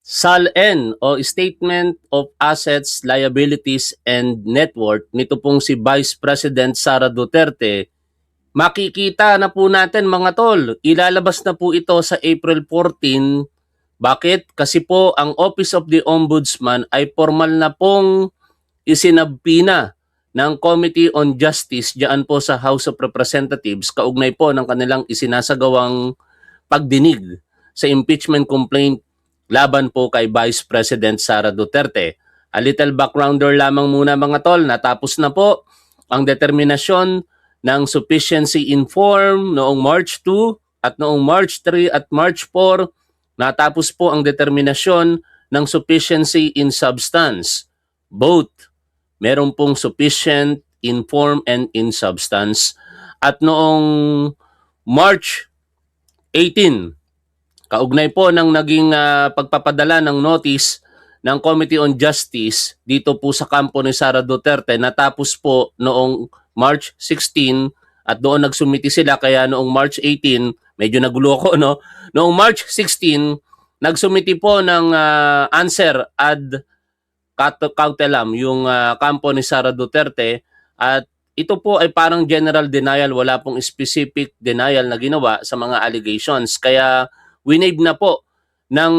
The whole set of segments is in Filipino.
SALN o Statement of Assets, Liabilities and Net Worth nito pong si Vice President Sara Duterte, makikita na po natin mga tol, ilalabas na po ito sa April 14. Bakit? Kasi po ang Office of the Ombudsman ay formal na pong isinabpina ng Committee on Justice diyan po sa House of Representatives kaugnay po ng kanilang isinasagawang pagdinig sa impeachment complaint laban po kay Vice President Sara Duterte. A little backgrounder lamang muna mga tol, natapos na po ang determinasyon ng sufficiency in form noong March 2 at noong March 3 at March 4, natapos po ang determinasyon ng sufficiency in substance. Both, meron pong sufficient in form and in substance. At noong March 18, kaugnay po ng naging pagpapadala ng notice ng Committee on Justice dito po sa kampo ni Sara Duterte, natapos po noong March 16 at doon nagsumiti sila, kaya noong March 18, medyo nagulo ako, no? Noong March 16, nagsumiti po ng answer ad cautelam yung kampo ni Sara Duterte, at ito po ay parang general denial, wala pong specific denial na ginawa sa mga allegations. Kaya winave na po ng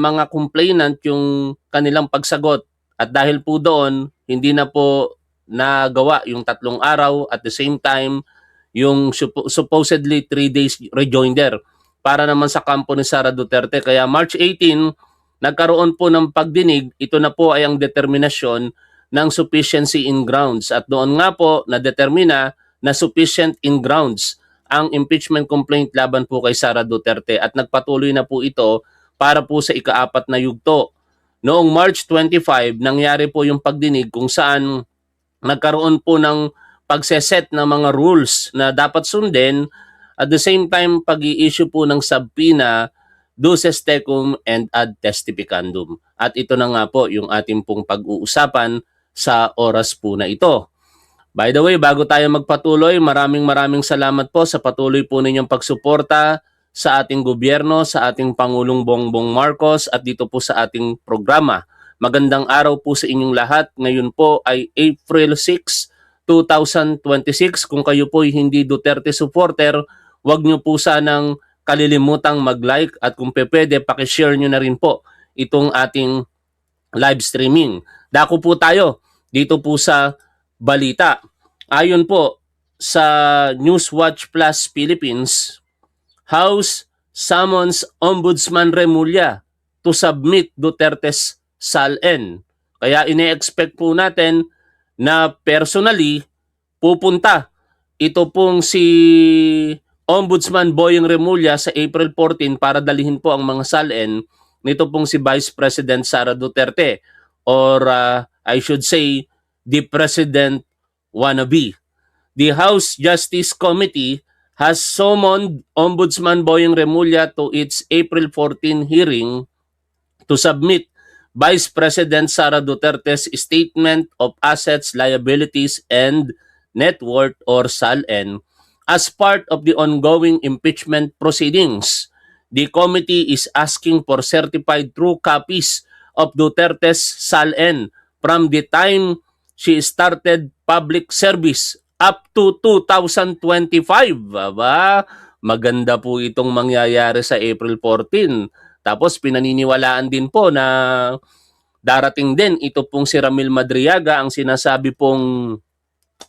mga complainant yung kanilang pagsagot, at dahil po doon hindi na po nagawa yung 3 araw, at the same time yung supposedly 3 days rejoinder para naman sa kampo ni Sara Duterte. Kaya March 18, nagkaroon po ng pagdinig. Ito na po ay ang determinasyon ng sufficiency in grounds, at doon nga po na-determina na sufficient in grounds ang impeachment complaint laban po kay Sara Duterte, at nagpatuloy na po ito para po sa ika-4 na yugto. Noong March 25, nangyari po yung pagdinig kung saan nagkaroon po ng pagseset ng mga rules na dapat sundin, at the same time pag-i-issue po ng subpoena, duces tecum and ad testificandum. At ito na nga po yung ating pong pag-uusapan sa oras po na ito. By the way, bago tayo magpatuloy, maraming salamat po sa patuloy po ninyong pagsuporta sa ating gobyerno, sa ating Pangulong Bongbong Marcos, at dito po sa ating programa. Magandang araw po sa inyong lahat. Ngayon po ay April 6, 2026. Kung kayo po ay hindi Duterte supporter, huwag nyo po sanang kalilimutang mag-like, at kung pwede, pakishare nyo na rin po itong ating live streaming. Dako po tayo dito po sa balita. Ayon po sa Newswatch Plus Philippines, House summons Ombudsman Remulla to submit Duterte's SALN. Kaya ine-expect po natin na personally pupunta ito pong si Ombudsman Boyeng Remulla sa April 14 para dalhin po ang mga SALN nito pong si Vice President Sara Duterte, or I should say the President wannabe. The House Justice Committee has summoned Ombudsman Boyeng Remulla to its April 14 hearing to submit Vice President Sara Duterte's Statement of Assets, Liabilities and Net Worth or SALN as part of the ongoing impeachment proceedings. The committee is asking for certified true copies of Duterte's SALN from the time she started public service up to 2025. Aba, maganda po itong mangyayari sa April 14. Tapos pinaniniwalaan din po na darating din ito pong si Ramil Madriaga, ang sinasabi pong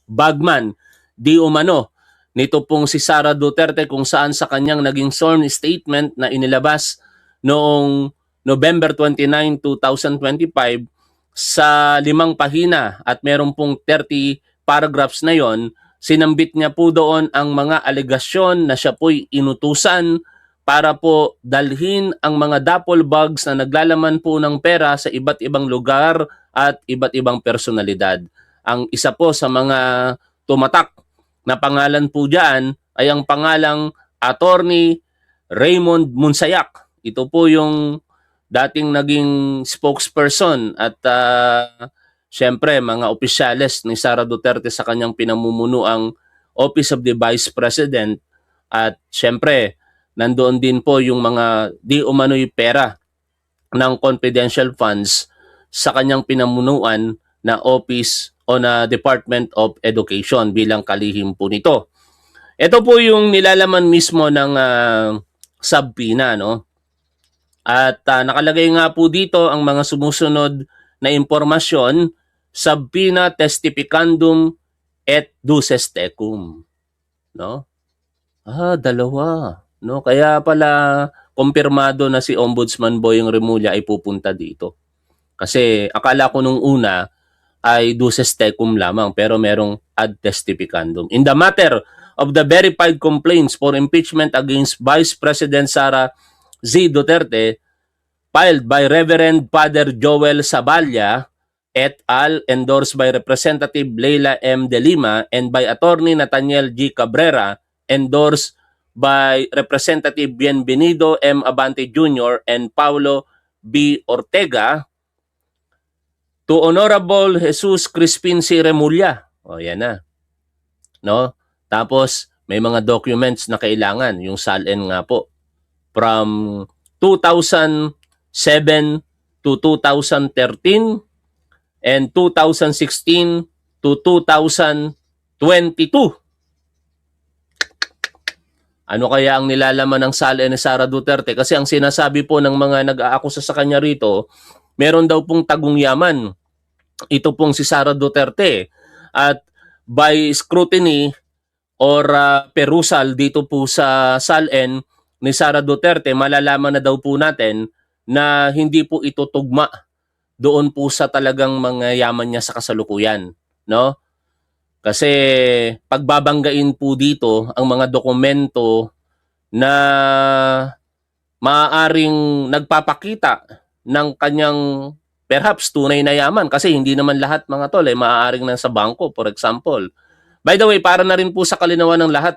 bagman di umano nito pong si Sara Duterte, kung saan sa kanyang naging sworn statement na inilabas noong November 29, 2025 sa 5 pahina at meron pong 30 paragraphs na yon, sinambit niya po doon ang mga alegasyon na siya po'y inutusan para po dalhin ang mga duffel bags na naglalaman po ng pera sa iba't ibang lugar at iba't ibang personalidad. Ang isa po sa mga tumatak na pangalan po dyan ay ang pangalang Attorney Raymond Munsayak. Ito po yung dating naging spokesperson at syempre mga opisyales ni Sara Duterte sa kanyang pinamumunuang Office of the Vice President, at syempre nandoon din po yung mga di umano'y pera ng confidential funds sa kanyang pinamunuan na Office o na Department of Education bilang kalihim po nito. Ito po yung nilalaman mismo ng subpoena, no? At nakalagay nga po dito ang mga sumusunod na impormasyon, subpoena testificandum et duces tecum, no? Dalawa, no? Kaya pala kumpirmado na si Ombudsman Boyong Remulla ay pupunta dito. Kasi akala ko nung una ay duces tecum lamang pero merong ad testificandum. In the matter of the verified complaints for impeachment against Vice President Sara Z. Duterte filed by Reverend Father Joel Saballa et al. Endorsed by Representative Leila M. De Lima and by Attorney Nathaniel G. Cabrera endorsed by Representative Bienvenido M. Abante Jr. and Paulo B. Ortega to Honorable Jesus Crispin C. Remulla. O yan na. No? Tapos may mga documents na kailangan, yung SALN nga po. From 2007 to 2013 and 2016 to 2022. Ano kaya ang nilalaman ng SALN ni Sara Duterte? Kasi ang sinasabi po ng mga nag-aakusa sa kanya rito, meron daw pong tagong yaman. Ito pong si Sara Duterte. At by scrutiny or perusal dito po sa SALN ni Sara Duterte, malalaman na daw po natin na hindi po ito tugma doon po sa talagang mga yaman niya sa kasalukuyan, no? Kasi pagbabanggain po dito ang mga dokumento na maaaring nagpapakita ng kanyang perhaps tunay na yaman, kasi hindi naman lahat mga tol ay maaaring nasa bangko, for example. By the way, para na rin po sa kalinawan ng lahat,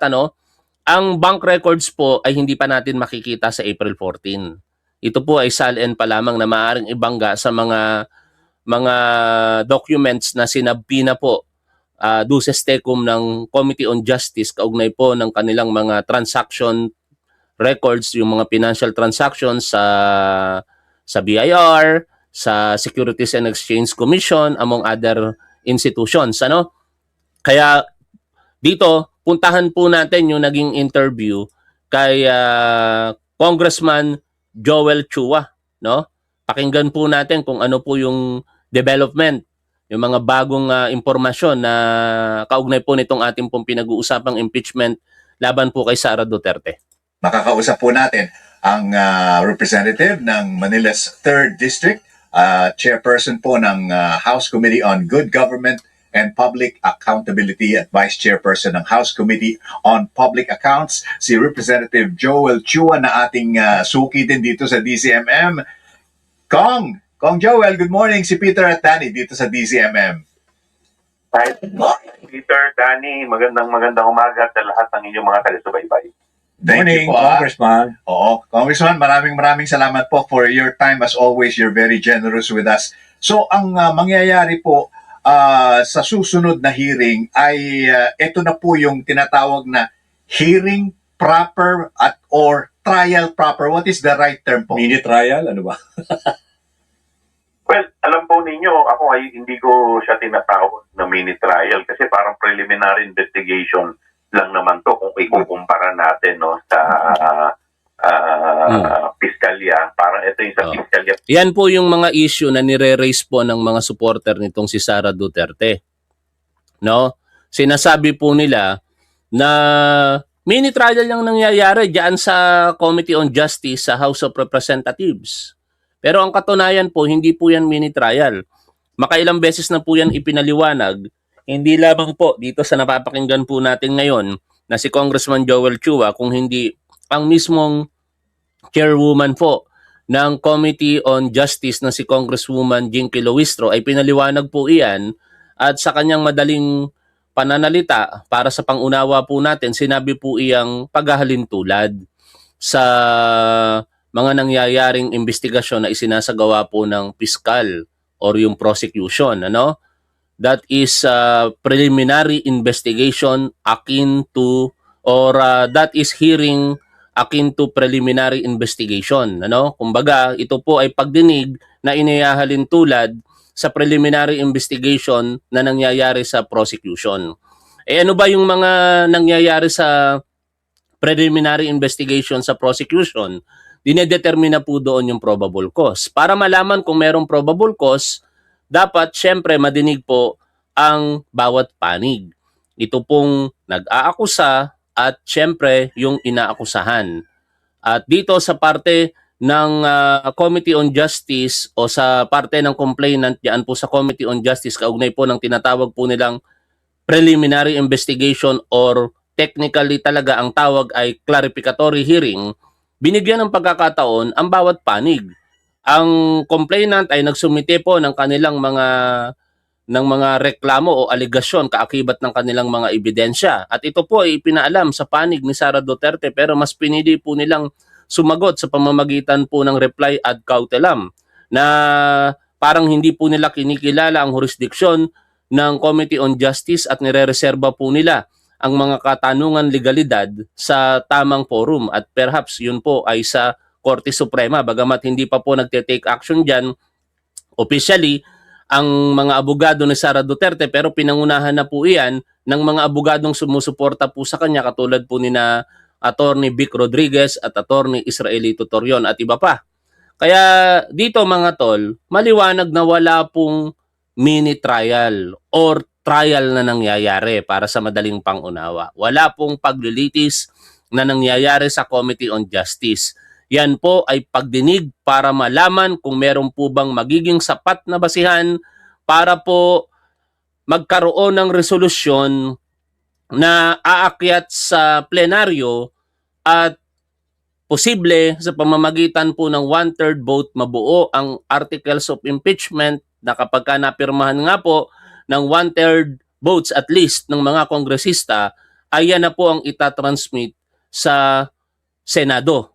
ang bank records po ay hindi pa natin makikita sa April 14. Ito po ay SALN pa lamang na maaaring ibangga sa mga documents na sinabpina po duces tecum ng Committee on Justice kaugnay po ng kanilang mga transaction records, yung mga financial transactions sa BIR, sa Securities and Exchange Commission, among other institutions. Kaya dito, puntahan po natin yung naging interview kay Congressman Joel Chua, no? Pakinggan po natin kung ano po yung development, yung mga bagong impormasyon na kaugnay po nitong ating pong pinag-uusapang impeachment laban po kay Sara Duterte. Makakausap po natin ang representative ng Manila's 3rd District, chairperson po ng House Committee on Good Government and Public Accountability at Vice Chairperson ng House Committee on Public Accounts, si Representative Joel Chua na ating suki din dito sa DCMM. Kong Joel, good morning. Si Peter at Danny dito sa DCMM. Hi, Peter, Danny, magandang umaga sa lahat ng inyong mga taga-subaybay. Thank you po, Congressman. Oo, Congressman, maraming salamat po for your time. As always, you're very generous with us. So, ang mangyayari po sa susunod na hearing ay ito na po yung tinatawag na hearing proper or trial proper. What is the right term po? Mini trial, ano ba? Well, alam po ninyo, ako ay hindi ko siya tinatawag na mini trial kasi parang preliminary investigation lang naman to kung ikukumpara natin sa piskalya. Parang ito yung sa piskalya. Yan po yung mga issue na nire-raise po ng mga supporter nitong si Sara Duterte. No? Sinasabi po nila na mini trial lang nangyayari diyan sa Committee on Justice sa House of Representatives. Pero ang katunayan po, hindi po yan mini trial. Makailang beses na po yan ipinaliwanag, hindi lamang po dito sa napapakinggan po natin ngayon na si Congressman Joel Chua, kung hindi ang mismong chairwoman po ng Committee on Justice na si Congresswoman Jinky Luistro ay pinaliwanag po iyan at sa kanyang madaling pananalita para sa pangunawa po natin, sinabi po iyang paghahalintulad sa mga nangyayaring investigasyon na isinasagawa po ng piskal or yung prosecution, that is preliminary investigation akin to or that is hearing akin to preliminary investigation. Kumbaga, ito po ay pagdinig na inihahalin tulad sa preliminary investigation na nangyayari sa prosecution. Ano ba yung mga nangyayari sa preliminary investigation sa prosecution? Dinedetermine po doon yung probable cause. Para malaman kung merong probable cause, dapat syempre madinig po ang bawat panig. Ito pong nag-aakusa at syempre yung inaakusahan. At dito sa parte ng Committee on Justice o sa parte ng complainant diyan po sa Committee on Justice, kaugnay po ng tinatawag po nilang preliminary investigation or technically talaga ang tawag ay clarificatory hearing, binigyan ng pagkakataon ang bawat panig. Ang complainant ay nagsumite po ng kanilang mga reklamo o aligasyon kaakibat ng kanilang mga ebidensya. At ito po ay ipinaalam sa panig ni Sara Duterte, pero mas pinili po nilang sumagot sa pamamagitan po ng reply ad cautelam na parang hindi po nila kinikilala ang jurisdiksyon ng Committee on Justice at nirereserba po nila ang mga katanungan legalidad sa tamang forum at perhaps yun po ay sa Korte Suprema. Bagamat hindi pa po nagte-take action dyan officially ang mga abogado ni Sara Duterte, pero pinangunahan na po iyan ng mga abogadong sumusuporta po sa kanya katulad po ni na Attorney Vic Rodriguez at Attorney Israelito Torion at iba pa. Kaya dito mga tol, maliwanag na wala pong mini trial or trial na nangyayari para sa madaling pangunawa. Wala pong paglilitis na nangyayari sa Committee on Justice. Yan po ay pagdinig para malaman kung meron po bang magiging sapat na basihan para po magkaroon ng resolusyon na aakyat sa plenaryo at posible sa pamamagitan po ng 1/3 vote mabuo ang articles of impeachment na kapag napirmahan nga po ng 1/3 votes at least ng mga kongresista, ay yan na po ang itatransmit sa Senado.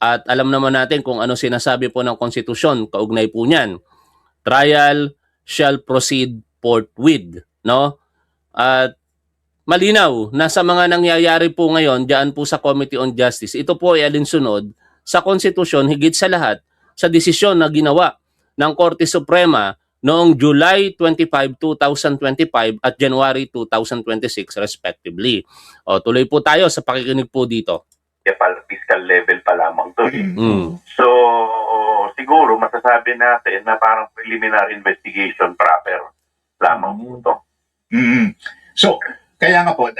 At alam naman natin kung ano sinasabi po ng konstitusyon, kaugnay po niyan. Trial shall proceed forthwith. At malinaw na sa mga nangyayari po ngayon diyan po sa Committee on Justice, ito po ay alinsunod sa konstitusyon higit sa lahat sa desisyon na ginawa ng Korte Suprema noong July 25, 2025 at January 2026 respectively. Tuloy po tayo sa pakikinig po dito. Fiscal level pa lamang to. Mm. So, siguro masasabi natin na parang preliminary investigation proper lamang po to. So, kaya nga po,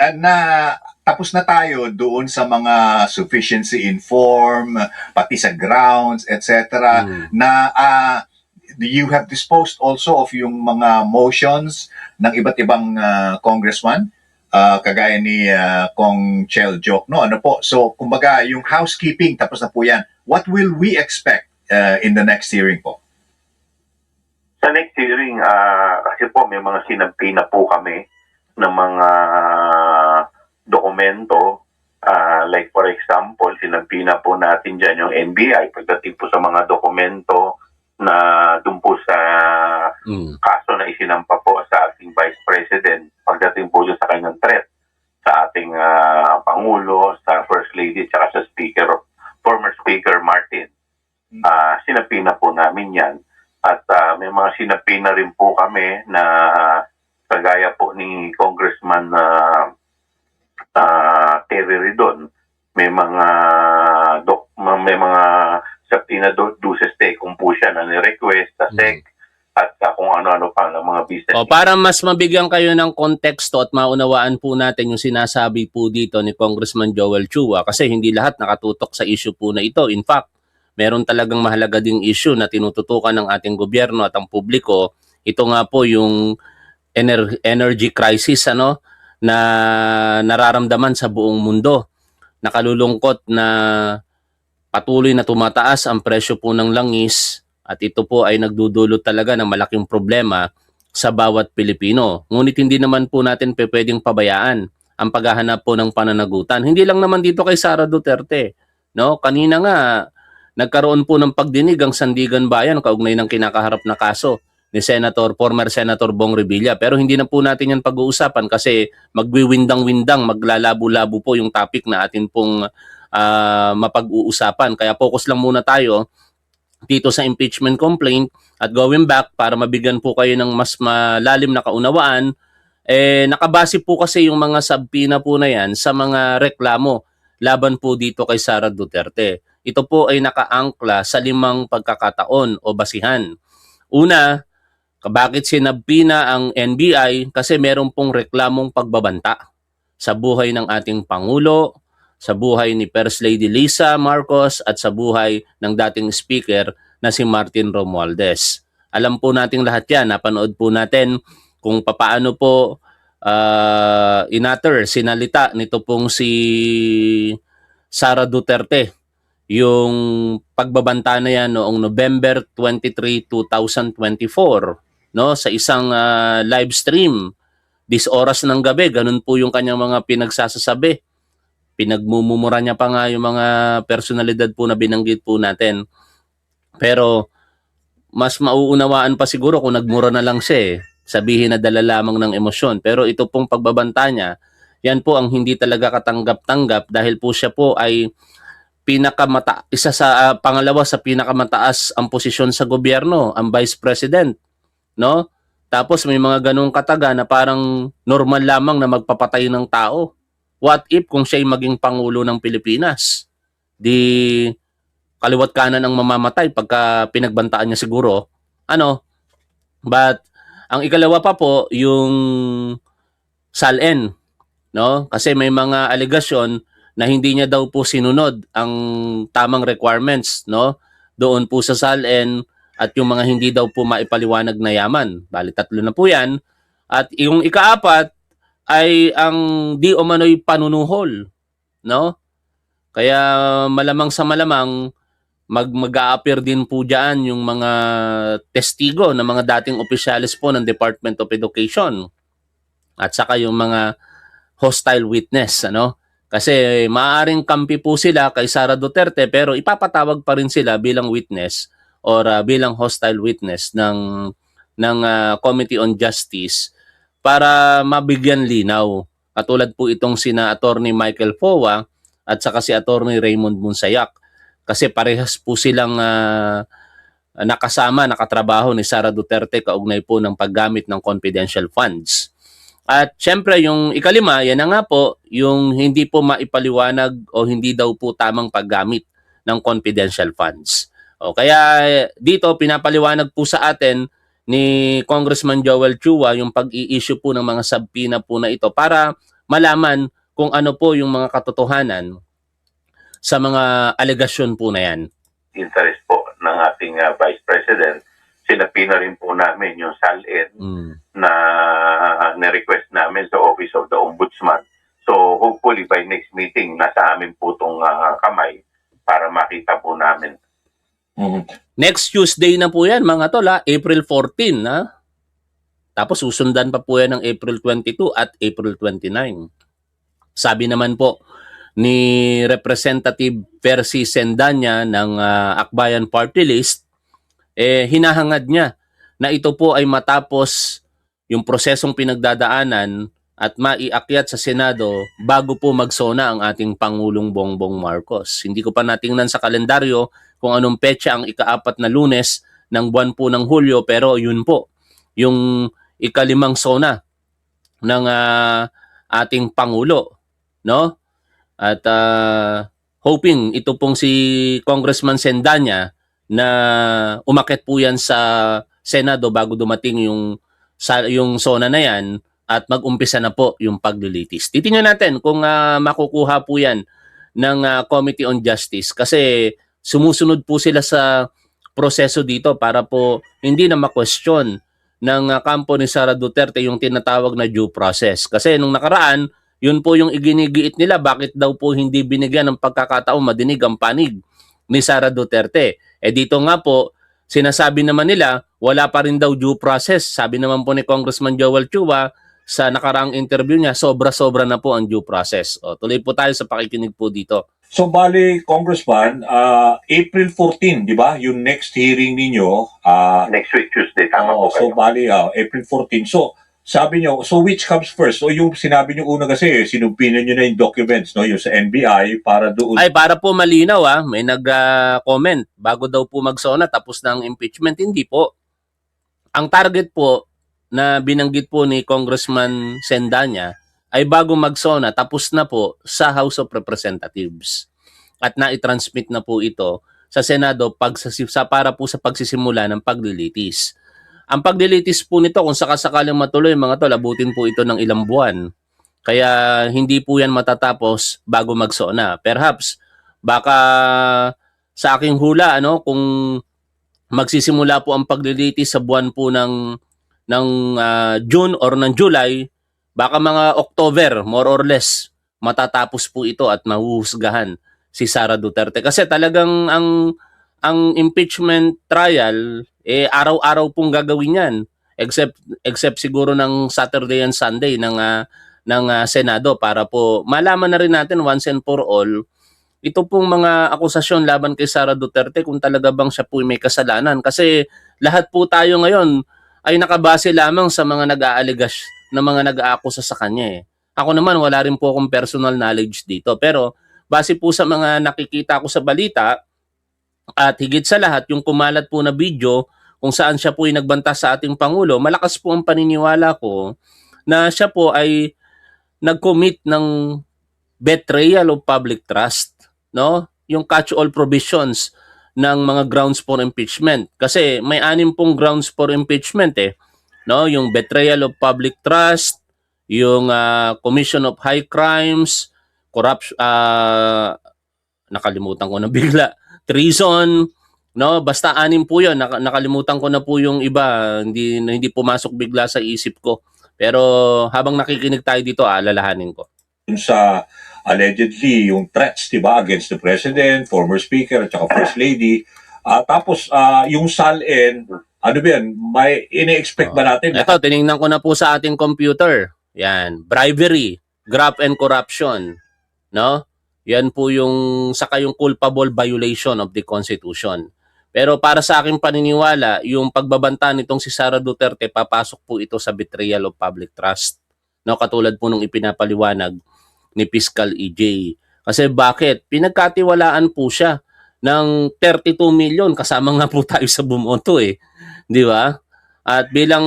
tapos na tayo doon sa mga sufficiency in form, pati sa grounds, etc. Na you have disposed also of yung mga motions ng iba't ibang congressman, kagaya ni Kong Chel Joc, no? Ano po? So, kumbaga, yung housekeeping, tapos na po yan. What will we expect in the next hearing po? Sa next hearing, kasi po may mga sinampi na po kami ng mga dokumento. Like for example, sinampi na po natin dyan yung NBI pagdating po sa mga dokumento na dun po sa kaso na isinampa po sa ating Vice President pagdating po sa kanyang threat sa ating Pangulo, sa First Lady, at sa former Speaker Martin. Sinampi na po namin yan. At may mga sinampi na rin po kami na kagaya po ni Congressman Terry Ridon, may mga subpoena duces tecum po siya na ni-request sa SEC at kung ano-ano pa ng mga business. Para mas mabigyan kayo ng konteksto at maunawaan po natin yung sinasabi po dito ni Congressman Joel Chua, kasi hindi lahat nakatutok sa issue po na ito. In fact, meron talagang mahalaga ding issue na tinututukan ng ating gobyerno at ang publiko. Ito nga po yung energy crisis na nararamdaman sa buong mundo. Nakalulungkot na patuloy na tumataas ang presyo po ng langis at ito po ay nagdudulot talaga ng malaking problema sa bawat Pilipino. Ngunit hindi naman po natin pwedeng pabayaan ang paghahanap po ng pananagutan. Hindi lang naman dito kay Sara Duterte. Kanina nga, nagkaroon po ng pagdinig ang Sandigan Bayan kaugnay ng kinakaharap na kaso ni former Senator Bong Revilla. Pero hindi na po natin yan pag-uusapan kasi magwiwindang-windang, maglalabo-labo po yung topic na atin pong mapag-uusapan. Kaya focus lang muna tayo dito sa impeachment complaint at going back para mabigyan po kayo ng mas malalim na kaunawaan. Nakabase po kasi yung mga subpoena po na yan sa mga reklamo laban po dito kay Sara Duterte. Ito po ay nakaangkla sa 5 pagkakataon o basihan. Una, bakit sinabpina ang NBI? Kasi meron pong reklamong pagbabanta sa buhay ng ating Pangulo, sa buhay ni First Lady Lisa Marcos at sa buhay ng dating speaker na si Martin Romualdez. Alam po nating lahat yan, napanood po natin kung papaano po sinalita nito pong si Sara Duterte yung pagbabanta na yan noong November 23, 2024, no, sa isang live stream 10 oras ng gabi. Ganun po yung kanyang mga pinagsasasabi. Pinagmumura niya pa nga yung mga personalidad po na binanggit po natin. Pero mas mauunawaan pa siguro kung nagmura na lang siya, sabihin na dala lamang ng emosyon. Pero ito pong pagbabanta niya, yan po ang hindi talaga katanggap-tanggap dahil po siya po ay pangalawa sa pinakamataas ang posisyon sa gobyerno, ang Vice President, no? Tapos may mga ganung kataga na parang normal lamang na magpapatay ng tao. What if kung siya'y maging Pangulo ng Pilipinas? Di kaliwat kanan ang mamamatay pagka pinagbantaan niya siguro. But ang ikalawa pa po yung SALN, no? Kasi may mga allegation na hindi niya daw po sinunod ang tamang requirements, no? Doon po sa SALN at yung mga hindi daw po maipaliwanag na yaman. Bali 3 na po yan. At yung ikaapat ay ang di umano'y panunuhol, no? Kaya malamang sa malamang mag-a-appear din po diyan yung mga testigo ng mga dating opisyalis po ng Department of Education at saka yung mga hostile witness, Kasi maaaring kampi po sila kay Sara Duterte pero ipapatawag pa rin sila bilang witness or bilang hostile witness ng Committee on Justice para mabigyan linaw. Katulad po itong sina Attorney Michael Fowa at saka si Attorney Raymond Munsayak. Kasi parehas po silang nakatrabaho ni Sara Duterte kaugnay po ng paggamit ng confidential funds. At syempre yung ikalima, yan na nga po, yung hindi po maipaliwanag o hindi daw po tamang paggamit ng confidential funds. Kaya dito pinapaliwanag po sa atin ni Congressman Joel Chua yung pag-i-issue po ng mga subpoena po na ito para malaman kung ano po yung mga katotohanan sa mga alegasyon po na yan. Interest po ng ating Vice President, sinapina rin po namin yung SALN na na-request namin sa Office of the Ombudsman. So hopefully by next meeting, nasa amin po itong kamay para makita po namin. Next Tuesday na po yan mga tol, April 14. Tapos susundan pa po yan ng April 22 at April 29. Sabi naman po ni Representative Percy Sendanya ng Akbayan Party List, hinahangad niya na ito po ay matapos yung prosesong pinagdadaanan at maiakyat sa Senado bago po magsona ang ating Pangulong Bongbong Marcos. Hindi ko pa natingnan sa kalendaryo kung anong petsa ang ika-4 na Lunes ng buwan po ng Hulyo, pero yun po, yung ika-5 sona ng ating Pangulo, no? At hoping ito pong si Congressman Sendanya na umakyat po yan sa Senado bago dumating yung sona na yan at mag-umpisa na po yung paglilitis. Titingnan natin kung makukuha po yan ng Committee on Justice kasi sumusunod po sila sa proseso dito para po hindi na ma-question ng kampo ni Sara Duterte yung tinatawag na due process. Kasi nung nakaraan, yun po yung iginigiit nila, bakit daw po hindi binigyan ng pagkakataon madinig ang panig ni Sara Duterte. Dito nga po, sinasabi naman nila, wala pa rin daw due process. Sabi naman po ni Congressman Joel Chua sa nakaraang interview niya, sobra-sobra na po ang due process. Tuloy po tayo sa pakikinig po dito. So bali, Congressman, April 14, di ba? Yung next hearing ninyo. Next week, Tuesday, tama po So kayo. bali, April 14. So, sabi nyo, so which comes first? So yung sinabi nyo una kasi, sinumpinan nyo na yung documents, no? Yung sa NBI para doon. Ay, para po malinaw may nag-comment bago daw po magsona tapos ng impeachment. Hindi po. Ang target po na binanggit po ni Congressman Sendanya ay bago magsona tapos na po sa House of Representatives. At na-transmit na po ito sa Senado para po sa pagsisimula ng paglilitis. Ang paglilitis po nito, kung sakasakaling matuloy mga tol, abutin po ito ng ilang buwan. Kaya hindi po yan matatapos bago magsona. Perhaps, baka sa aking hula, kung magsisimula po ang paglilitis sa buwan po ng June or ng July, baka mga October, more or less, matatapos po ito at mahuhusgahan si Sara Duterte. Kasi talagang ang impeachment trial, araw-araw pong gagawin yan. Except siguro ng Saturday and Sunday ng Senado para po malaman na rin natin once and for all ito pong mga akusasyon laban kay Sara Duterte kung talaga bang siya po may kasalanan. Kasi lahat po tayo ngayon ay nakabase lamang sa mga mga nag-aakusa sa kanya. Ako naman wala rin po akong personal knowledge dito. Pero base po sa mga nakikita ko sa balita at higit sa lahat yung kumalat po na video kung saan siya po ay nagbanta sa ating Pangulo, malakas po ang paniniwala ko na siya po ay nag-commit ng betrayal of public trust, no? Yung catch-all provisions ng mga grounds for impeachment. Kasi may 6 pong grounds for impeachment no? Yung betrayal of public trust, yung commission of high crimes, corruption, nakalimutan ko na bigla, treason, no? Basta 6 po 'yon. Nakalimutan ko na po yung iba, hindi pumasok bigla sa isip ko. Pero habang nakikinig tayo dito, alalahanin ko. Sa allegedly yung threats, di ba, against the president, former speaker, at saka first lady. Tapos yung SALN, ano ba yan? May ini-expect ba natin? Ito, tiningnan ko na po sa ating computer. Yan, bribery, graft and corruption, no? Yan po yung saka yung culpable violation of the Constitution. Pero para sa aking paniniwala, yung pagbabanta nitong si Sara Duterte, papasok po ito sa betrayal of public trust. No, katulad po nung ipinapaliwanag ni Fiscal EJ. Kasi bakit? Pinagkatiwalaan po siya ng 32 million, kasama nga po tayo sa bumoto Di ba? At bilang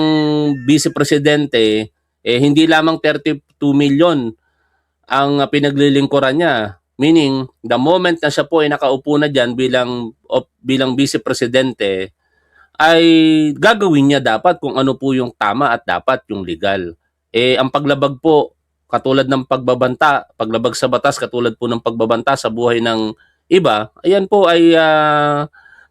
Vice Presidente, hindi lamang 32 million ang pinaglilingkuran niya. Meaning, the moment na siya po ay nakaupo na dyan bilang Vice Presidente, ay gagawin niya dapat kung ano po yung tama at dapat yung legal. Ang paglabag po, katulad ng paglabag sa batas, katulad po ng pagbabanta sa buhay ng iba, ayan po ay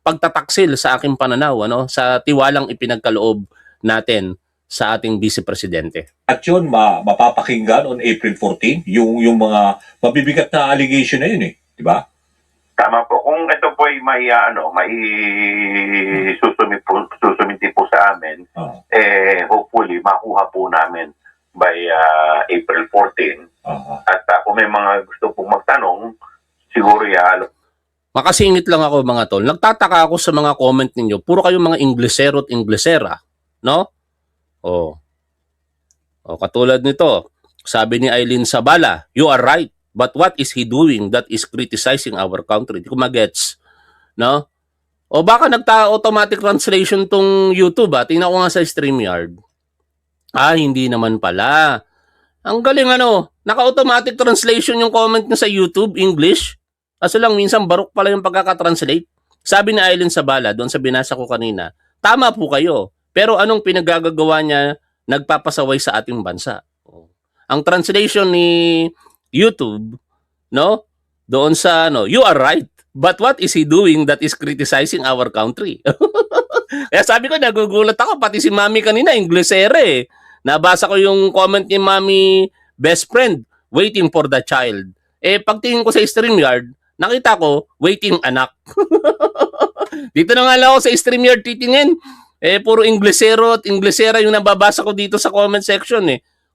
pagtataksil sa aking pananaw, sa tiwalang ipinagkaloob natin sa ating Vice Presidente. At yun, mapapakinggan on April 14, yung mga mabibigat na allegation na yun di ba? Tama po. Kung ito po ay may susumiti po sa amin, hopefully makuha po namin by April 14. At kung may mga gusto pong magtanong, siguro Makasingit lang ako mga tol. Nagtataka ako sa mga comment ninyo. Puro kayo mga Inglesero at Inglesera, no? Katulad nito, sabi ni Eileen Sabala, you are right, but what is he doing that is criticizing our country? Di ko magets, no? O baka nagta-automatic translation tong YouTube, tingnan ko nga sa StreamYard. Hindi naman pala. Ang galing naka-automatic translation yung comment niya sa YouTube, English. Kaso lang minsan barok pala yung pagkaka-translate. Sabi ni Eileen Sabala, doon sa binasa ko kanina, tama po kayo. Pero anong pinagagagawa niya nagpapasaway sa ating bansa? Ang translation ni YouTube, no? Doon sa you are right. But what is he doing that is criticizing our country? Kaya sabi ko, nagugulat ako. Pati si Mami kanina, Inglesere. Nabasa ko yung comment ni Mami best friend, waiting for the child. Pagtingin ko sa StreamYard, nakita ko, waiting anak. Dito na nga lang ako sa StreamYard titingin. Puro Inglesero at Inglesera yung nababasa ko dito sa comment section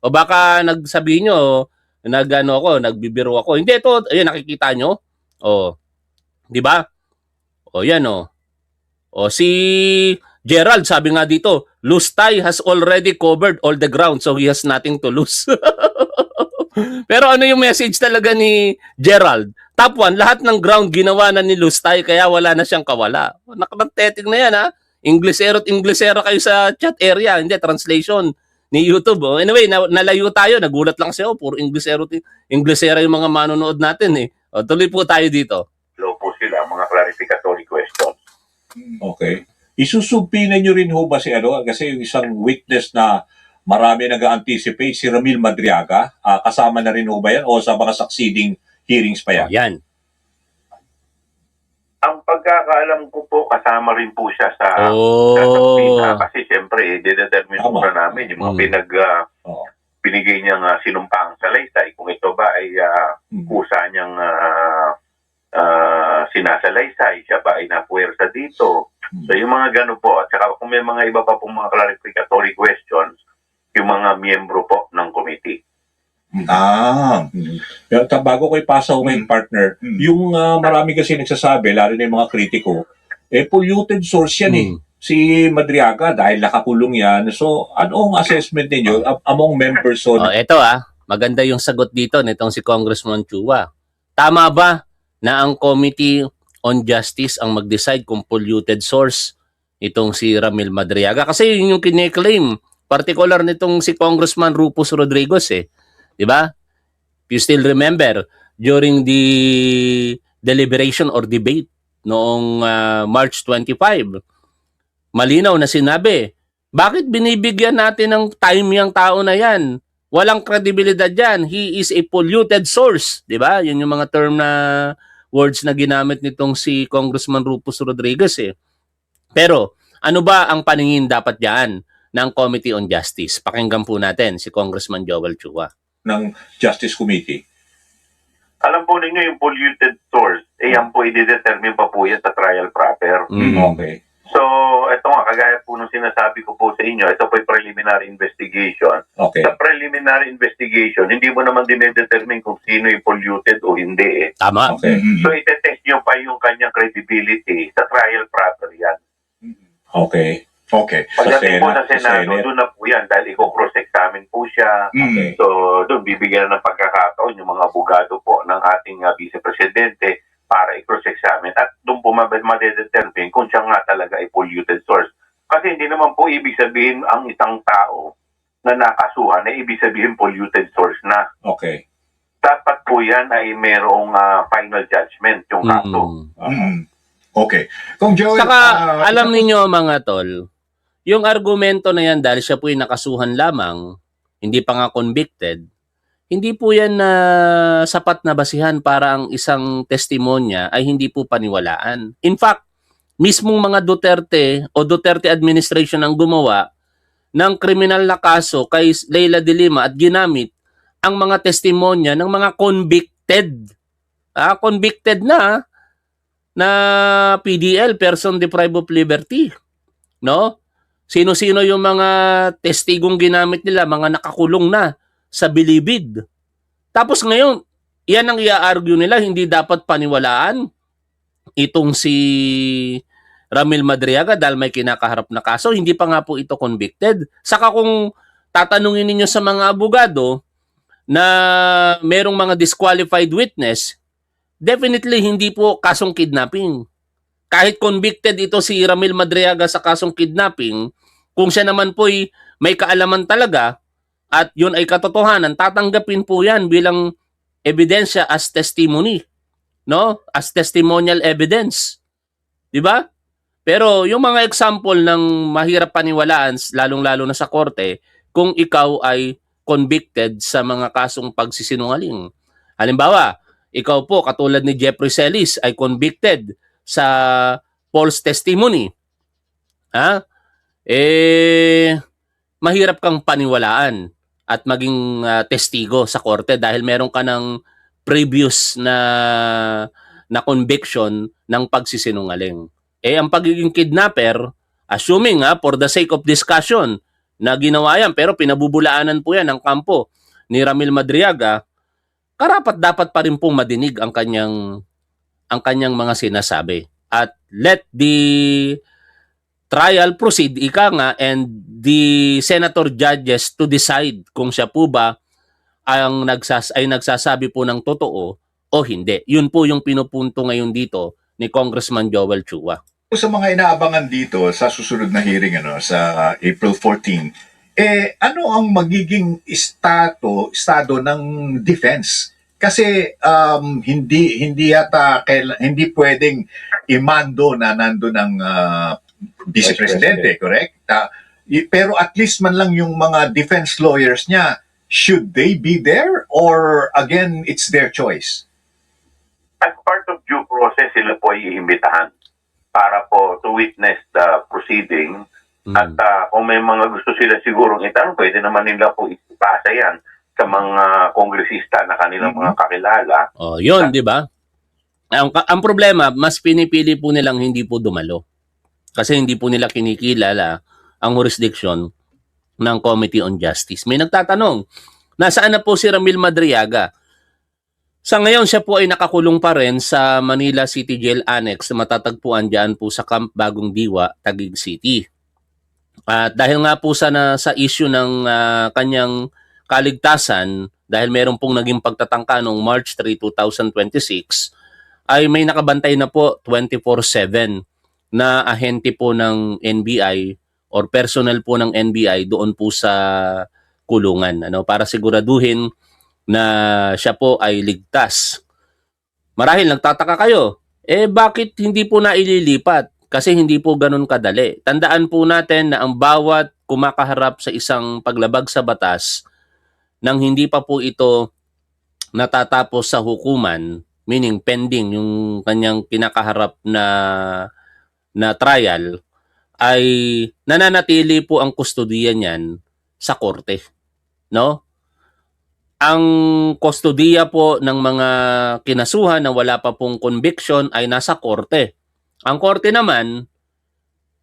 O baka nagsabihin nyo, nagbibiro ako. Hindi, ito, ayun, nakikita nyo. Di ba? Yan si Gerald, sabi nga dito, Lustay has already covered all the ground so he has nothing to lose. Pero ano yung message talaga ni Gerald? Top 1, lahat ng ground ginawa na ni Lustay kaya wala na siyang kawala. Nakapatetik na yan, ha? Inglesero at Inglesero kayo sa chat area, hindi, translation ni YouTube. Oh. Anyway, nalayo tayo, nagulat lang siya, puro Inglesero yung mga manonood natin. O, tuloy po tayo dito. Low po sila, mga clarificatory questions. Okay. Isusumpinan nyo rin ho ba si kasi yung isang witness na marami nag-anticipate, si Ramil Madriaga, kasama na rin ho ba yan o sa mga succeeding hearings pa yan? Yan. Ang pagkakaalam ko po, kasama rin po siya sa Oh. subpoena. Kasi siyempre, didetermine po Tama. na namin yung mga Oo. binigay niyang sinumpang salaysay. Kung ito ba ay kusa niyang sinasalaysay, siya ba ay napuwersa dito. So yung mga gano'n po. At saka kung may mga iba pa pong mga clarificatory questions, yung mga miyembro po ng committee. Pero bago ko ipasa ko kay partner, yung marami kasi nagsasabi, lalo na yung mga kritiko, polluted source yan si Madriaga dahil nakakulong yan. So, ano ang assessment ninyo among members? Eto maganda yung sagot dito nitong si Congressman Chua. Tama ba na ang Committee on Justice ang mag-decide kung polluted source itong si Ramil Madriaga? Kasi yun yung kine-claim, particular nitong si Congressman Rufus Rodriguez Di ba? If you still remember, during the deliberation or debate noong March 25, malinaw na sinabi, bakit binibigyan natin ng time yung tao na yan? Walang kredibilidad yan. He is a polluted source. Di ba? Yun yung mga term na words na ginamit nitong si Congressman Rufus Rodriguez Pero, ano ba ang paningin dapat diyan ng Committee on Justice? Pakinggan po natin si Congressman Joel Chua. Ng Justice Committee. Alam po ninyo yung polluted source, yan po i-determine pa po yan sa trial proper. Okay. So, ito nga, kagaya po nung sinasabi ko po sa inyo, ito po yung preliminary investigation. Okay. Sa preliminary investigation, hindi mo naman dinedetermine kung sino yung polluted o hindi Tama. Okay. So, itetest nyo pa yung kanyang credibility sa trial proper yan. Okay. Okay. Pagdating po sa Sa Senado, Senate. doon na po yan dahil i-cross-examine po siya. Okay. So, doon bibigyan ng pagkakataon yung mga abogado po ng ating vice-presidente para i-cross-examine at doon po madedetermine kung siya nga talaga ay polluted source. Kasi hindi naman po ibig sabihin ang isang tao na nakasuhan ay ibig sabihin polluted source na. Okay. Dapat po yan ay merong final judgment yung kaso. Okay. Kung Joel, Saka, alam ninyo mga tol, yung argumento na yan dahil siya po yung nakasuhan lamang, hindi pa nga convicted, hindi po yan na sapat na basihan para ang isang testimonya ay hindi po paniwalaan. In fact, mismong mga Duterte o Duterte administration ang gumawa ng kriminal na kaso kay Leila de Lima at ginamit ang mga testimonya ng mga convicted. Convicted na PDL, person deprived of liberty. No? Sino-sino yung mga testigong ginamit nila, mga nakakulong na sa bilibid. Tapos ngayon, yan ang i-argue nila, hindi dapat paniwalaan itong si Ramil Madriaga dahil may kinakaharap na kaso, hindi pa nga po ito convicted. Saka kung tatanungin ninyo sa mga abogado na merong mga disqualified witness, definitely hindi po kasong kidnapping. Kahit convicted ito si Ramil Madriaga sa kasong kidnapping, kung siya naman po'y may kaalaman talaga at yun ay katotohanan, tatanggapin po yan bilang ebidensya as testimony, no? As testimonial evidence. 'Di ba? Pero yung mga example ng mahirap paniwalaan, lalong-lalo na sa korte, kung ikaw ay convicted sa mga kasong pagsisinungaling. Halimbawa, ikaw po, katulad ni Jeffrey Celis, ay convicted sa false testimony. Mahirap kang paniwalaan at maging testigo sa korte dahil meron ka ng previous na conviction ng pagsisinungaling. Ang pagiging kidnapper, assuming for the sake of discussion na ginawa yan, pero pinabubulaanan po yan ng kampo ni Ramil Madriaga, karapat dapat pa rin pong madinig ang kanyang mga sinasabi. At let the trial proceed, ika nga, and the senator judges to decide kung siya po ba ay nagsasabi po ng totoo o hindi. Yun po yung pinupunto ngayon dito ni Congressman Joel Chua. Sa mga inaabangan dito sa susunod na hearing sa April 14, ano ang magiging estado ng defense? Kasi hindi yata hindi pwedeng imando na nando ng Vice Presidente, correct? Pero at least man lang yung mga defense lawyers niya, should they be there or again it's their choice? As part of due process, sila po ay iimbitahan para po to witness the proceeding. At kung may mga gusto sila sigurong itanong, pwede naman nila po ipasa yan sa mga kongresista na kanilang mga kakilala. Oh, yun, di ba? Ang problema, mas pinipili po nilang hindi po dumalo. Kasi hindi po nila kinikilala ang jurisdiction ng Committee on Justice. May nagtatanong, nasaan na po si Ramil Madriaga? Sa ngayon, siya po ay nakakulong pa rin sa Manila City Jail Annex na matatagpuan dyan po sa Camp Bagong Diwa, Taguig City. At dahil nga po sa issue ng kanyang kaligtasan, dahil meron pong naging pagtatangka noong March 3, 2026, ay may nakabantay na po 24/7 na ahente po ng NBI or personnel po ng NBI doon po sa kulungan, para siguraduhin na siya po ay ligtas. Marahil nagtataka kayo, bakit hindi po naililipat? Kasi hindi po ganun kadali. Tandaan po natin na ang bawat kumakaharap sa isang paglabag sa batas nang hindi pa po ito natatapos sa hukuman, meaning pending yung kanyang kinakaharap na trial, ay nananatili po ang kustodiya niyan sa korte, no? Ang kustodiya po ng mga kinasuhan na wala pa pong conviction ay nasa korte. Ang korte naman,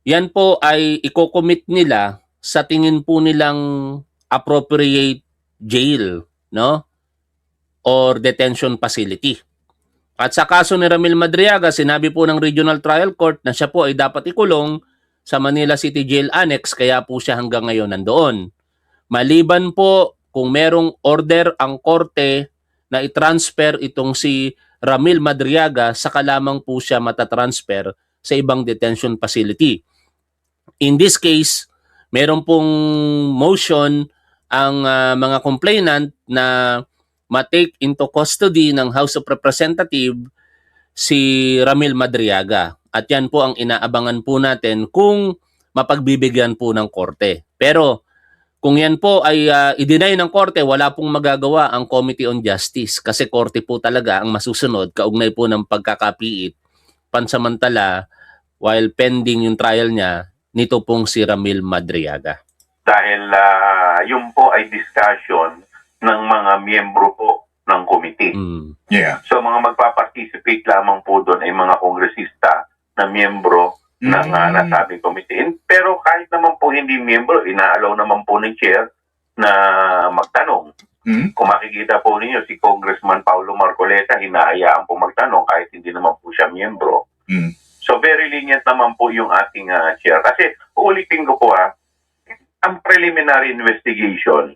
yan po ay i-commit nila sa tingin po nilang appropriate jail, no? Or detention facility. At sa kaso ni Ramil Madriaga, sinabi po ng Regional Trial Court na siya po ay dapat ikulong sa Manila City Jail Annex, kaya po siya hanggang ngayon nandoon. Maliban po kung merong order ang korte na i-transfer itong si Ramil Madriaga, saka lamang po siya matatransfer sa ibang detention facility. In this case, meron pong motion ang mga complainant na ma-take into custody ng House of Representatives si Ramil Madriaga. At yan po ang inaabangan po natin kung mapagbibigyan po ng korte. Pero kung yan po ay i-deny ng korte, wala pong magagawa ang Committee on Justice kasi korte po talaga ang masusunod kaugnay po ng pagkakapiit pansamantala while pending yung trial niya nito pong si Ramil Madriaga. Dahil yun po ay discussion ng mga miyembro po ng committee. Yeah. So mga magpa-participate lamang po doon ay mga kongresista na miyembro ng nasabing committee. Pero kahit naman po hindi miyembro, inaalaw naman po ng chair na magtanong. Kung makikita po ninyo, si Congressman Paulo Marcoleta, hinahayaan po magtanong kahit hindi naman po siya miyembro. So very lenient naman po yung ating chair. Kasi uulitin ko po ang preliminary investigation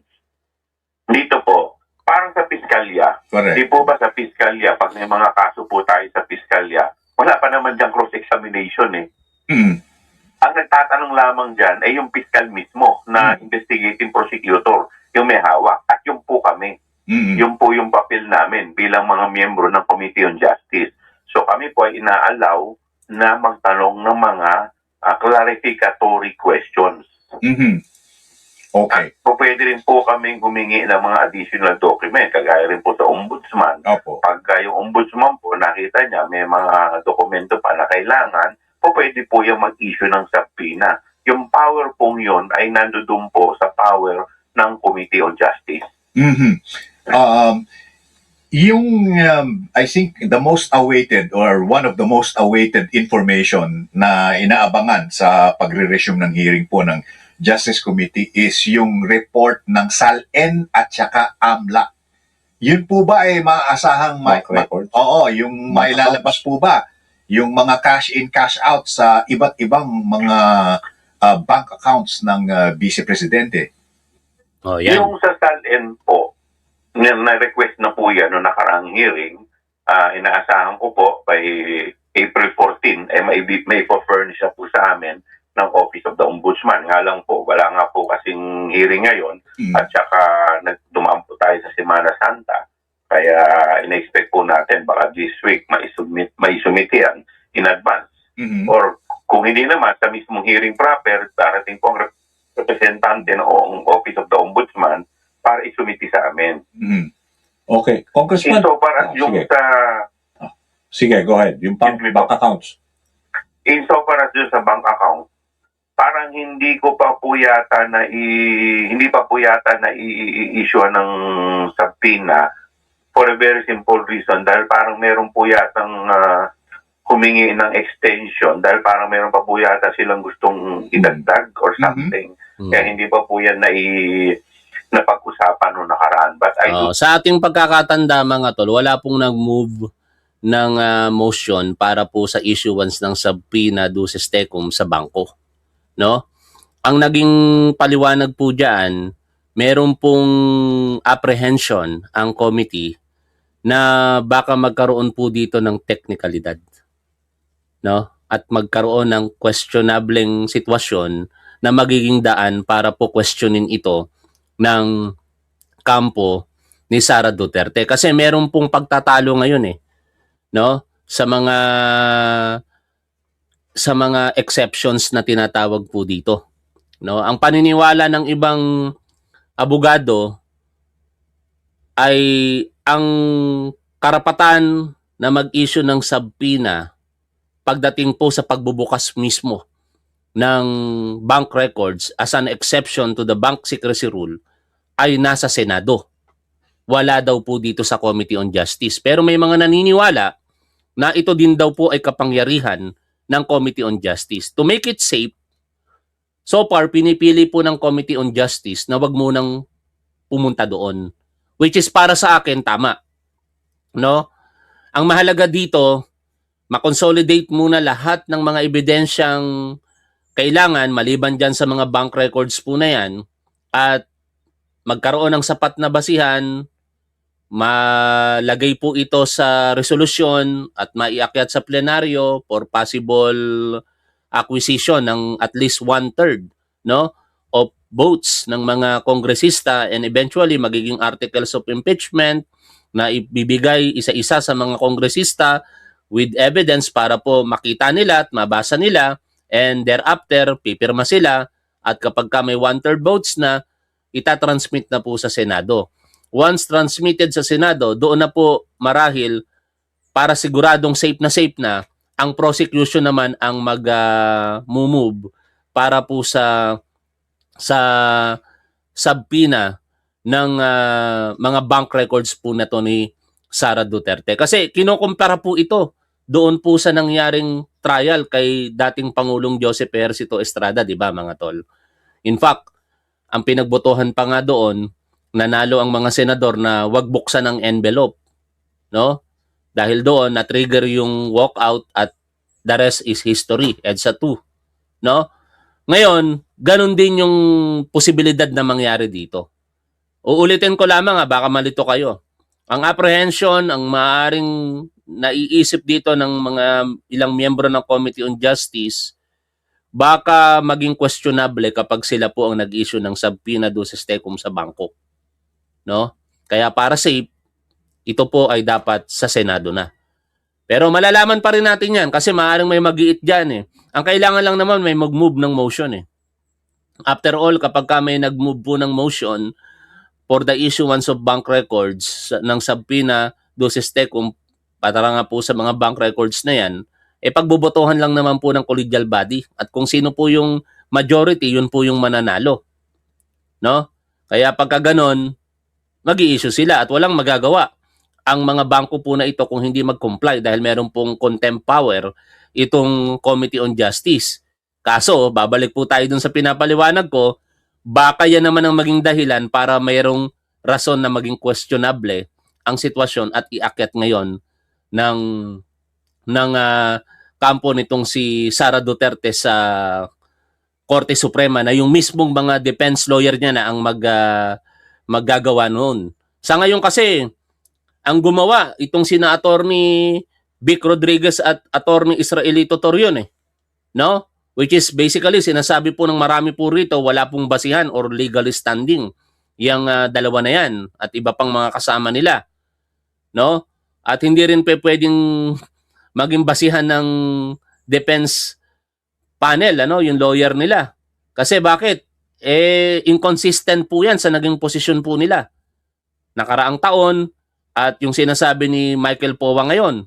dito po, parang sa piskalya. Correct. Di po ba sa piskalya, pag may mga kaso po tayo sa piskalya, wala pa naman dyan cross-examination Ang nagtatanong lamang dyan ay yung piskal mismo na investigating prosecutor, yung may hawak. At yung po kami. Yung po yung papel namin bilang mga miyembro ng Committee on Justice. So kami po ay inaalaw na magtanong ng mga clarificatory questions. Okay. So, pwede rin po kaming humingi ng mga additional document, kagaya rin po sa ombudsman. Opo. Pagka yung ombudsman po, nakita niya may mga dokumento pa na kailangan, po pwede po yung mag-issue ng subpoena. Yung power pong yun ay nandoon po sa power ng Committee on Justice. I think the most awaited or one of the most awaited information na inaabangan sa pagre-resume ng hearing po ng Justice Committee is yung report ng SALN at saka AMLA. Yun po ba ay maaasahang Mock records? Oo, yung mailalabas po ba yung mga cash in, cash out sa iba't ibang mga bank accounts ng Vice Presidente. Oh, yan. Yung sa SALN po, na-request na po yan noong nakaraang hearing, inaasahan ko po by April 14, may furnish na po sa amin ng Office of the Ombudsman. Nga lang po, wala nga po kasing hearing ngayon at saka dumaan po tayo sa Semana Santa. Kaya ina-expect po natin baka this week mai-submit yan in advance. Or kung hindi naman, sa mismong hearing proper, darating po ang representante ng Office of the Ombudsman para isumiti sa amin. Okay. Congressman. So para yung sige. sa Sige, go ahead. Yung bank accounts. so para dun sa bank account, parang hindi pa po yata na i-issue ng subpoena for a very simple reason, dahil parang meron po yatang humingi ng extension dahil parang meron pa po yata silang gustong idagdag or something. Kaya hindi pa po yan napag-usapan noong nakaraan. But sa ating pagkakatanda mga tol, wala pong nag-move ng motion para po sa issuance ng subpoena duces tecum sa bangko, no? Ang naging paliwanag po diyan, meron pong apprehension ang committee na baka magkaroon po dito ng teknikalidad, no? At magkaroon ng questionableng sitwasyon na magiging daan para po questionin ito ng kampo ni Sara Duterte, kasi meron pong pagtatalo ngayon no, sa mga exceptions na tinatawag po dito, no? Ang paniniwala ng ibang abogado ay ang karapatan na mag-issue ng subpoena pagdating po sa pagbubukas mismo ng bank records as an exception to the bank secrecy rule ay nasa Senado. Wala daw po dito sa Committee on Justice. Pero may mga naniniwala na ito din daw po ay kapangyarihan ng Committee on Justice. To make it safe, so far, pinipili po ng Committee on Justice na wag munang pumunta doon. Which is para sa akin, tama. No? Ang mahalaga dito, makonsolidate muna lahat ng mga ebidensyang kailangan maliban dyan sa mga bank records po na yan at magkaroon ng sapat na basihan, malagay po ito sa resolusyon at maiakyat sa plenaryo for possible acquisition ng at least 1/3, no, of votes ng mga kongresista, and eventually magiging articles of impeachment na ibibigay isa-isa sa mga kongresista with evidence para po makita nila at mabasa nila, and thereafter pipirma sila, at kapag may 1/3 votes na, itatransmit na po sa Senado. Once transmitted sa Senado, doon na po marahil para siguradong safe na ang prosecution naman ang mag-move para po sa subpoena ng mga bank records po na to ni Sara Duterte. Kasi kinukumpara po ito doon po sa nangyaring trial kay dating Pangulong Joseph Ejercito Estrada, di ba mga tol? In fact, ang pinagbotohan pa nga doon, nanalo ang mga senador na wag buksan ang envelope, no? Dahil doon na-trigger yung walkout at the rest is history, EDSA 2, no? Ngayon, ganun din yung posibilidad na mangyari dito. Uulitin ko lamang, baka malito kayo. Ang apprehension, ang maaaring naiisip dito ng mga ilang miyembro ng Committee on Justice, baka maging questionable kapag sila po ang nag-issue ng subpoena duces tecum sa bangko, no? Kaya para safe, ito po ay dapat sa Senado na. Pero malalaman pa rin natin yan kasi maaaring may mag-iit dyan Ang kailangan lang naman may mag-move ng motion After all, kapag may nag-move po ng motion for the issuance of bank records ng subpoena duces tecum, para nga po sa mga bank records na yan, pagbobotohan lang naman po ng collegial body. At kung sino po yung majority, yun po yung mananalo, no? Kaya pagka ganon, mag-i-issue sila at walang magagawa ang mga bangko po na ito kung hindi mag-comply dahil meron pong contempt power itong Committee on Justice. Kaso, babalik po tayo dun sa pinapaliwanag ko, baka yan naman ang maging dahilan para mayroong rason na maging questionable ang sitwasyon at iakyat ngayon ng kampo nitong si Sara Duterte sa Korte Suprema na yung mismong mga defense lawyer niya na ang maggagawa noon. Sa ngayon kasi, ang gumawa itong sina Attorney Vic Rodriguez at Attorney Israelito Torion no? Which is basically sinasabi po ng marami po rito wala pong basihan or legal standing yung dalawa na yan at iba pang mga kasama nila, no? At hindi rin pwedeng maging basihan ng defense panel, yung lawyer nila. Kasi bakit? Inconsistent po yan sa naging posisyon po nila. Nakaraang taon at yung sinasabi ni Michael Powa ngayon,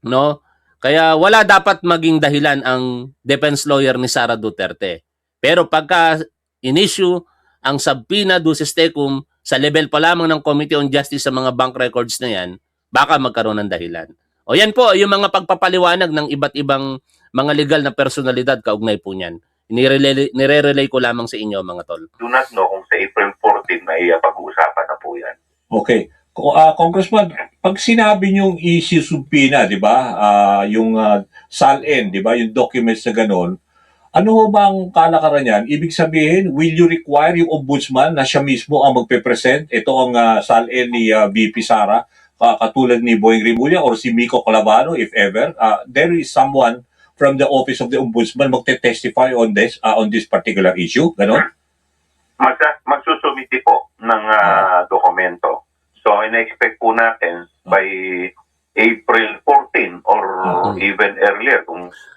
no? Kaya wala dapat maging dahilan ang defense lawyer ni Sara Duterte. Pero pagka in-issue ang subpoena duces tecum sa level pa lamang ng Committee on Justice sa mga bank records na yan, baka magkaroon ng dahilan. O yan po, yung mga pagpapaliwanag ng iba't ibang mga legal na personalidad kaugnay po niyan. Nire-relay ko lamang sa inyo mga tol. Do not know kung sa April 14 may pag-uusapan na po yan. Okay. Congressman, pag sinabi niyong isi-subpoena, di ba, yung SALN, di ba, yung documents na gano'n, ano ho ba ang kalakaran niyan? Ibig sabihin, will you require yung ombudsman na siya mismo ang magpe-present? Ito ang SALN ni VP Sara, katulad ni Boying Rimulya or si Miko Calabano, if ever. There is someone from the Office of the Ombudsman magte-testify on this particular issue, gano'n? Magsusumiti po ng dokumento. So, ina-expect po natin by April 14 or even earlier.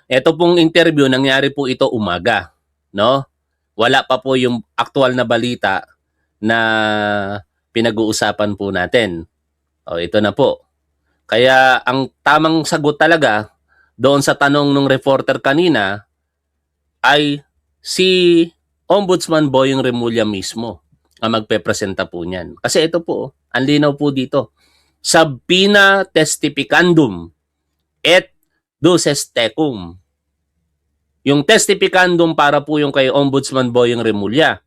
Ito pong interview, nangyari po ito umaga, no? Wala pa po yung aktual na balita na pinag-uusapan po natin. O, ito na po. Kaya ang tamang sagot talaga doon sa tanong ng reporter kanina ay si Ombudsman Boying Rimulya mismo ang magpepresenta po niyan. Kasi ito po, ang linaw po dito. Subpoena testificandum et duces tecum. Yung testificandum para po yung kay Ombudsman Boying Rimulya.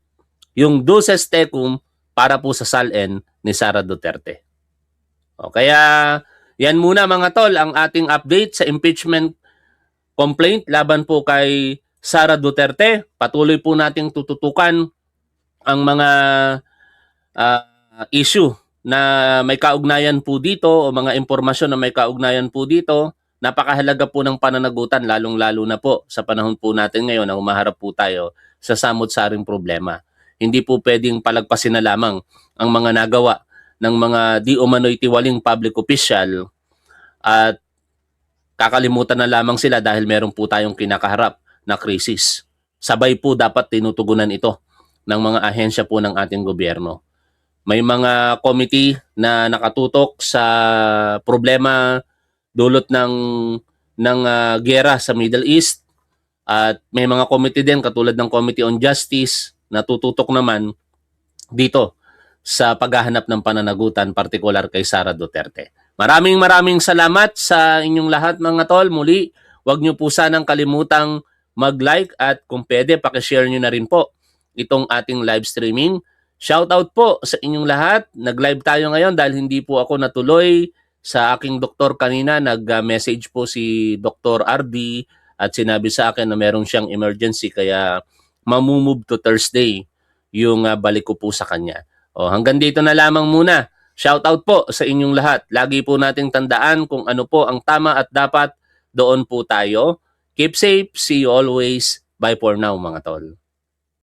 Yung duces tecum para po sa SALN ni Sara Duterte. O, kaya yan muna mga tol ang ating update sa impeachment complaint laban po kay Sara Duterte. Patuloy po nating tututukan ang mga issue na may kaugnayan po dito o mga impormasyon na may kaugnayan po dito. Napakahalaga po ng pananagutan lalong-lalo na po sa panahon po natin ngayon na humaharap po tayo sa samot-saring problema. Hindi po pwedeng palagpasin na lamang ang mga nagawa ng mga di umano'y tiwaling public official at kakalimutan na lamang sila dahil meron po tayong kinakaharap na krisis. Sabay po dapat tinutugunan ito ng mga ahensya po ng ating gobyerno. May mga committee na nakatutok sa problema dulot ng giyera sa Middle East at may mga committee din katulad ng Committee on Justice na tututok naman dito sa paghahanap ng pananagutan partikular kay Sara Duterte. Maraming salamat sa inyong lahat mga tol. Muli, huwag niyo po sanang kalimutang mag-like at kung pwede, pakishare niyo na rin po itong ating live streaming. Shoutout po sa inyong lahat. Nag-live tayo ngayon dahil hindi po ako natuloy sa aking doktor kanina. Nag-message po si Dr. RD at sinabi sa akin na meron siyang emergency kaya mamumove to Thursday yung balik ko po sa kanya. O, hanggang dito na lamang muna. Shoutout po sa inyong lahat. Lagi po nating tandaan kung ano po ang tama at dapat doon po tayo. Keep safe. See you always. Bye for now mga tol.